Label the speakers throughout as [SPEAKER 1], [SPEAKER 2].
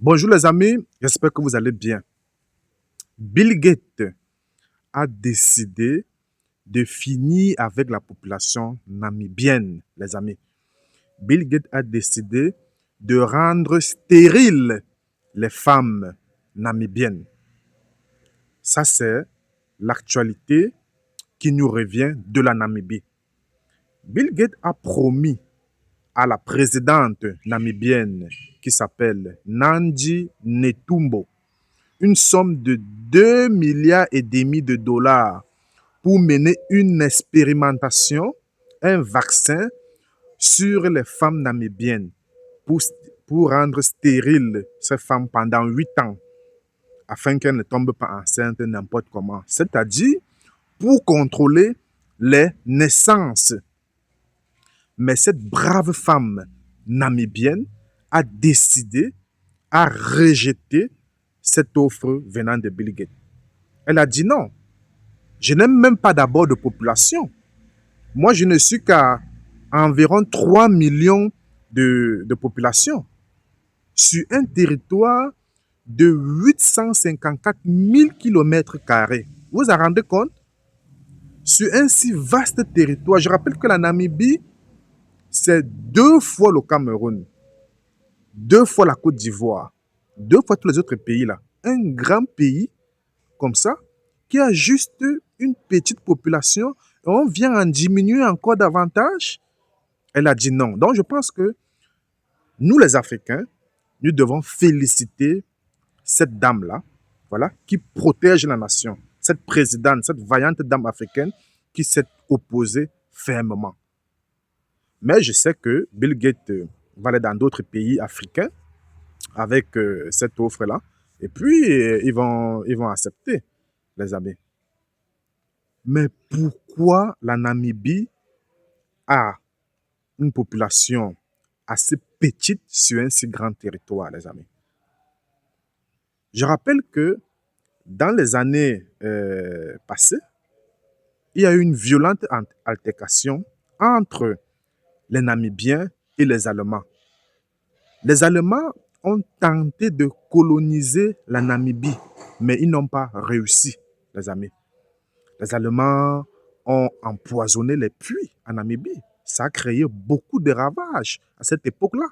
[SPEAKER 1] Bonjour les amis, j'espère que vous allez bien. Bill Gates a décidé de finir avec la population namibienne, les amis. Bill Gates a décidé de rendre stériles les femmes namibiennes. Ça, c'est l'actualité qui nous revient de la Namibie. Bill Gates a promis à la présidente namibienne qui s'appelle Nandi Netumbo une somme de 2 milliards et demi de dollars pour mener une expérimentation, un vaccin sur les femmes namibiennes pour, pour rendre stériles ces femmes pendant 8 ans afin qu'elles ne tombent pas enceintes n'importe comment. C'est-à-dire pour contrôler les naissances. Mais cette brave femme namibienne a décidé, a rejeté cette offre venant de Bill Gates. Elle a dit non, je n'aime même pas d'abord de population. Moi, je ne suis qu'à environ 3 millions de population sur un territoire de 854 000 km². Vous vous en rendez compte? Sur un si vaste territoire, je rappelle que la Namibie, c'est 2 fois le Cameroun, 2 fois la Côte d'Ivoire, 2 fois tous les autres pays là. Un grand pays comme ça, qui a juste une petite population, et on vient en diminuer encore davantage. Elle a dit non. Donc je pense que nous les Africains, nous devons féliciter cette dame-là, voilà, qui protège la nation, cette présidente, cette vaillante dame africaine qui s'est opposée fermement. Mais je sais que Bill Gates va aller dans d'autres pays africains avec cette offre-là. Et puis, ils vont accepter, les amis. Mais pourquoi la Namibie a une population assez petite sur un si grand territoire, les amis? Je rappelle que dans les années passées, il y a eu une violente altercation entre les Namibiens et les Allemands. Les Allemands ont tenté de coloniser la Namibie, mais ils n'ont pas réussi, les amis. Les Allemands ont empoisonné les puits en Namibie. Ça a créé beaucoup de ravages à cette époque-là.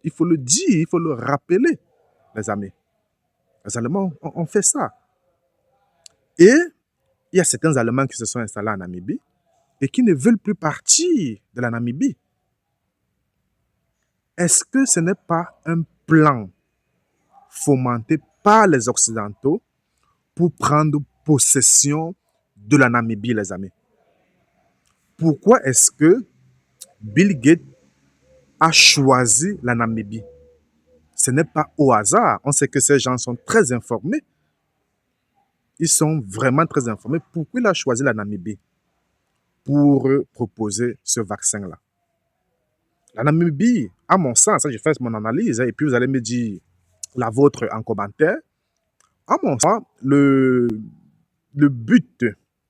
[SPEAKER 1] Il faut le dire, il faut le rappeler, les amis. Les Allemands ont fait ça. Et il y a certains Allemands qui se sont installés en Namibie et qui ne veulent plus partir de la Namibie. Est-ce que ce n'est pas un plan fomenté par les Occidentaux pour prendre possession de la Namibie, les amis? Pourquoi est-ce que Bill Gates a choisi la Namibie? Ce n'est pas au hasard. On sait que ces gens sont très informés. Ils sont vraiment très informés. Pourquoi il a choisi la Namibie pour proposer ce vaccin-là? La Namibie, à mon sens, je fais mon analyse et puis vous allez me dire la vôtre en commentaire. À mon sens, le but,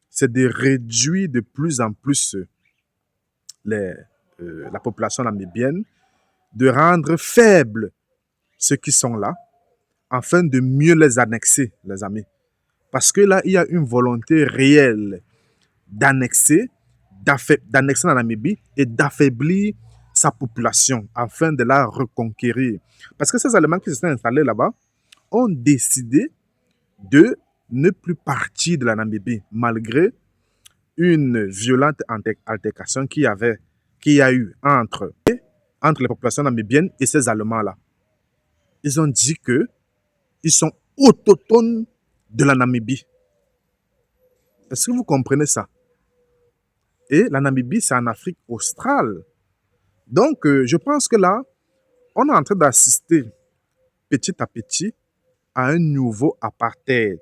[SPEAKER 1] c'est de réduire de plus en plus la population namibienne, de rendre faibles ceux qui sont là, afin de mieux les annexer, les amis. Parce que là, il y a une volonté réelle d'annexer la Namibie et d'affaiblir sa population afin de la reconquérir. Parce que ces Allemands qui se sont installés là-bas ont décidé de ne plus partir de la Namibie malgré une violente altercation qu'il y a eu entre les populations namibiennes et ces Allemands-là. Ils ont dit qu'ils sont autochtones de la Namibie. Est-ce que vous comprenez ça? Et la Namibie, c'est en Afrique australe. Donc, je pense que là, on est en train d'assister petit à petit à un nouveau apartheid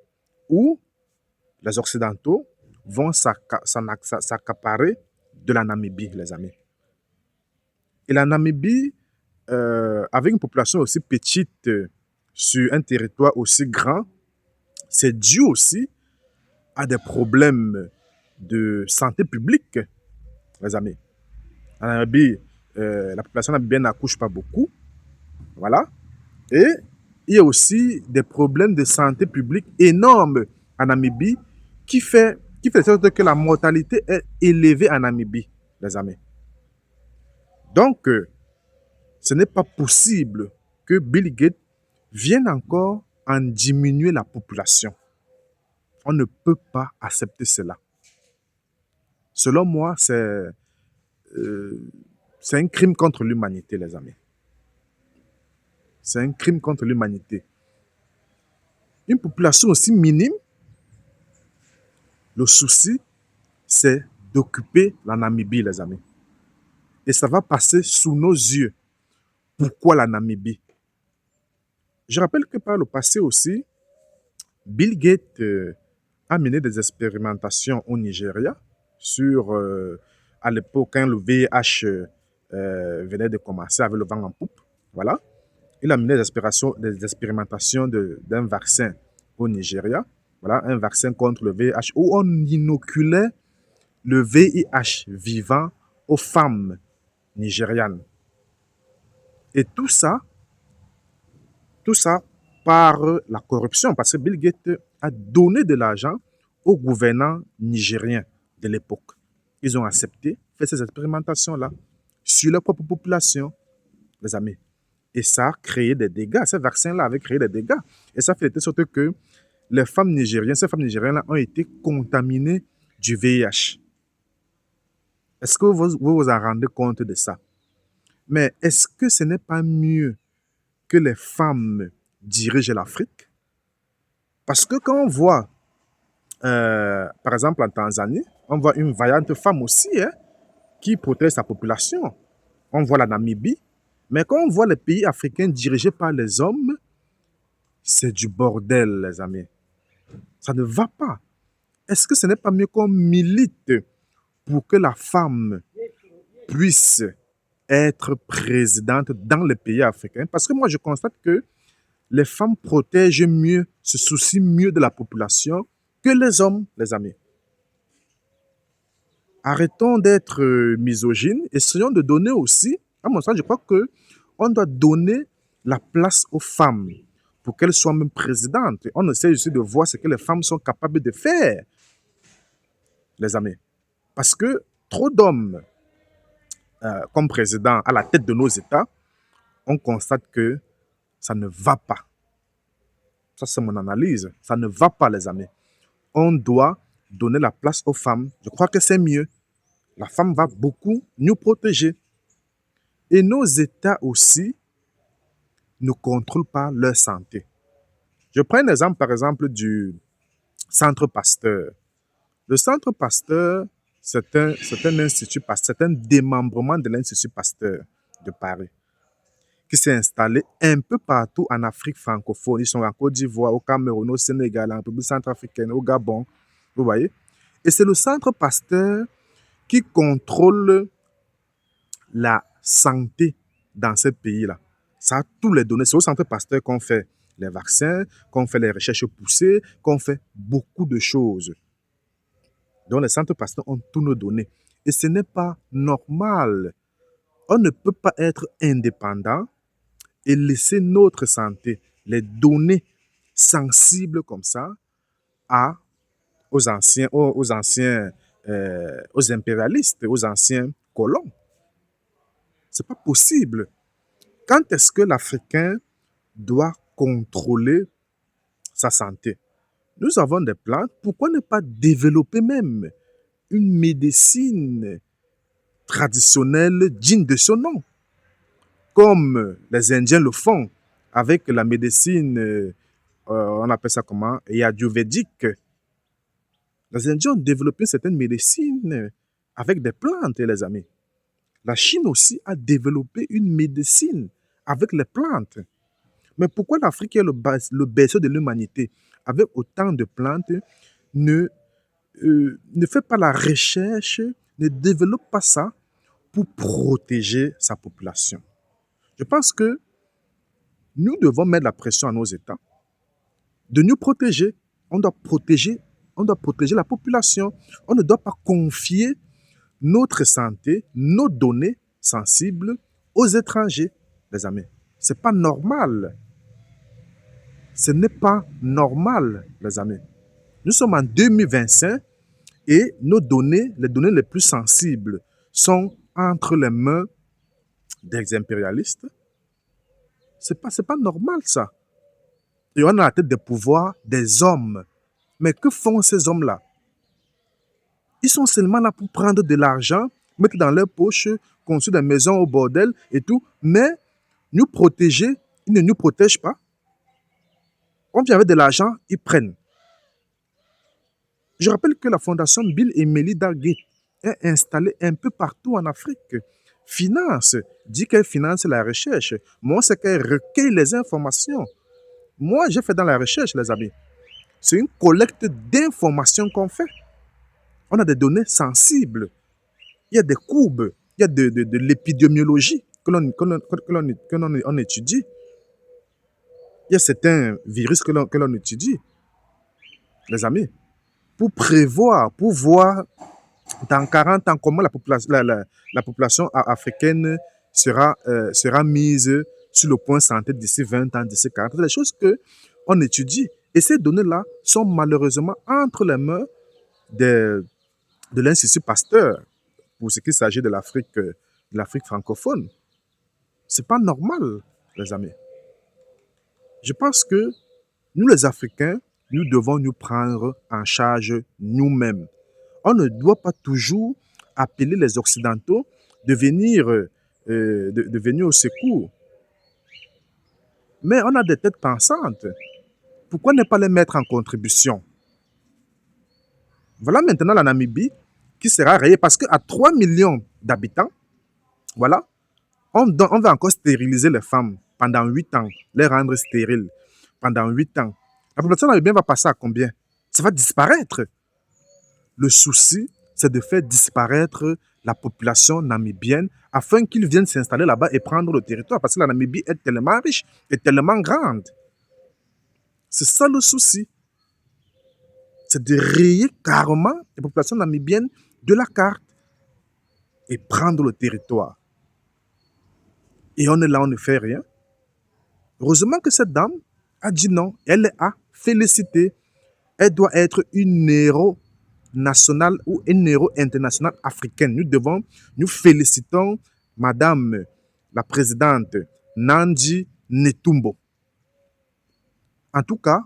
[SPEAKER 1] où les Occidentaux vont s'accaparer de la Namibie, les amis. Et la Namibie, avec une population aussi petite sur un territoire aussi grand, c'est dû aussi à des problèmes de santé publique, les amis. En Namibie, la population namibienne n'accouche pas beaucoup. Voilà. Et il y a aussi des problèmes de santé publique énormes en Namibie qui fait en sorte que la mortalité est élevée en Namibie, les amis. Donc, ce n'est pas possible que Bill Gates vienne encore en diminuer la population. On ne peut pas accepter cela. Selon moi, c'est un crime contre l'humanité, les amis. C'est un crime contre l'humanité. Une population aussi minime, le souci, c'est d'occuper la Namibie, les amis. Et ça va passer sous nos yeux. Pourquoi la Namibie? Je rappelle que par le passé aussi, Bill Gates a mené des expérimentations au Nigeria sur, à l'époque, quand le VIH venait de commencer avec le vent en poupe. Voilà. Il a mené des expérimentations d'un vaccin au Nigeria. Voilà, un vaccin contre le VIH où on inoculait le VIH vivant aux femmes nigérianes. Et tout ça par la corruption, parce que Bill Gates a donné de l'argent aux gouvernants nigériens de l'époque. Ils ont accepté faire ces expérimentations-là sur leur propre population, les amis. Et ça a créé des dégâts. Ces vaccins-là avaient créé des dégâts. Et ça fait de sorte que ces femmes nigériennes-là ont été contaminées du VIH. Est-ce que vous vous en rendez compte de ça? Mais est-ce que ce n'est pas mieux que les femmes dirigent l'Afrique? Parce que quand on voit, par exemple en Tanzanie, on voit une vaillante femme aussi qui protège sa population. On voit la Namibie. Mais quand on voit les pays africains dirigés par les hommes, c'est du bordel, les amis. Ça ne va pas. Est-ce que ce n'est pas mieux qu'on milite pour que la femme puisse être présidente dans les pays africains? Parce que moi, je constate que les femmes protègent mieux, se soucient mieux de la population que les hommes, les amis. Arrêtons d'être misogynes. Essayons de donner aussi, à mon sens, je crois que on doit donner la place aux femmes pour qu'elles soient même présidentes. On essaie aussi de voir ce que les femmes sont capables de faire, les amis. Parce que trop d'hommes comme président à la tête de nos États, on constate que ça ne va pas. Ça, c'est mon analyse. Ça ne va pas, les amis. On doit donner la place aux femmes. Je crois que c'est mieux. La femme va beaucoup nous protéger. Et nos États aussi ne contrôlent pas leur santé. Je prends un exemple, par exemple, du Centre Pasteur. Le Centre Pasteur, c'est un institut, c'est un démembrement de l'Institut Pasteur de Paris qui s'est installé un peu partout en Afrique francophone. Ils sont en Côte d'Ivoire, au Cameroun, au Sénégal, en République centrafricaine, au Gabon. Vous voyez? Et c'est le Centre Pasteur qui contrôle la santé dans ces pays-là. Ça a tous les données. C'est au Centre Pasteur qu'on fait les vaccins, qu'on fait les recherches poussées, qu'on fait beaucoup de choses. Donc les centres Pasteur ont tous nos données. Et ce n'est pas normal. On ne peut pas être indépendant et laisser notre santé, les données sensibles comme ça, aux impérialistes, aux anciens colons. C'est pas possible. Quand est-ce que l'Africain doit contrôler sa santé? Nous avons des plantes. Pourquoi ne pas développer même une médecine traditionnelle digne de son nom, comme les Indiens le font avec la médecine, on appelle ça comment, ayurvédique. Les Indiens ont développé certaines médecines avec des plantes, les amis. La Chine aussi a développé une médecine avec les plantes. Mais pourquoi l'Afrique est le berceau de l'humanité, avec autant de plantes, ne fait pas la recherche, ne développe pas ça pour protéger sa population? Je pense que nous devons mettre la pression à nos États de nous protéger. On doit protéger la population. On ne doit pas confier notre santé, nos données sensibles aux étrangers, les amis. C'est pas normal. Ce n'est pas normal, les amis. Nous sommes en 2025 et nos données, les données les plus sensibles, sont entre les mains des impérialistes. C'est pas normal, ça. Et on a la tête des pouvoirs des hommes. Mais que font ces hommes-là? Ils sont seulement là pour prendre de l'argent, mettre dans leur poche, construire des maisons au bordel et tout, mais nous protéger, ils ne nous protègent pas. On vient avec de l'argent, ils prennent. Je rappelle que la fondation Bill et Melinda Gates est installée un peu partout en Afrique. Finance, dit qu'elle finance la recherche. Moi, c'est qu'elle recueille les informations. Moi, j'ai fait dans la recherche, les amis. C'est une collecte d'informations qu'on fait. On a des données sensibles. Il y a des courbes. Il y a de l'épidémiologie que l'on étudie. Il y a certains virus que l'on étudie, les amis, pour prévoir, pour voir dans 40 ans comment la population africaine sera mise sur le point santé d'ici 20 ans, d'ici 40 ans. C'est des choses qu'on étudie. Et ces données-là sont malheureusement entre les mains de l'Institut Pasteur pour ce qui s'agit de l'Afrique francophone. C'est pas normal, les amis. Je pense que nous, les Africains, nous devons nous prendre en charge nous-mêmes. On ne doit pas toujours appeler les Occidentaux de venir au secours. Mais on a des têtes pensantes. Pourquoi ne pas les mettre en contribution? Voilà maintenant la Namibie qui sera rayée parce qu'à 3 millions d'habitants, voilà, on va encore stériliser les femmes pendant 8 ans, les rendre stériles pendant 8 ans. La population namibienne va passer à combien? Ça va disparaître. Le souci, c'est de faire disparaître la population namibienne afin qu'ils viennent s'installer là-bas et prendre le territoire. Parce que la Namibie est tellement riche et tellement grande. C'est ça le souci. C'est de rayer carrément la population namibienne de la carte et prendre le territoire. Et on est là, on ne fait rien. Heureusement que cette dame a dit non. Elle a félicité. Elle doit être une héros nationale ou une héros internationale africaine. Nous félicitons Madame la présidente Nandi Netumbo. En tout cas,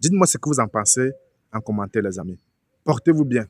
[SPEAKER 1] dites-moi ce que vous en pensez en commentaire, les amis. Portez-vous bien.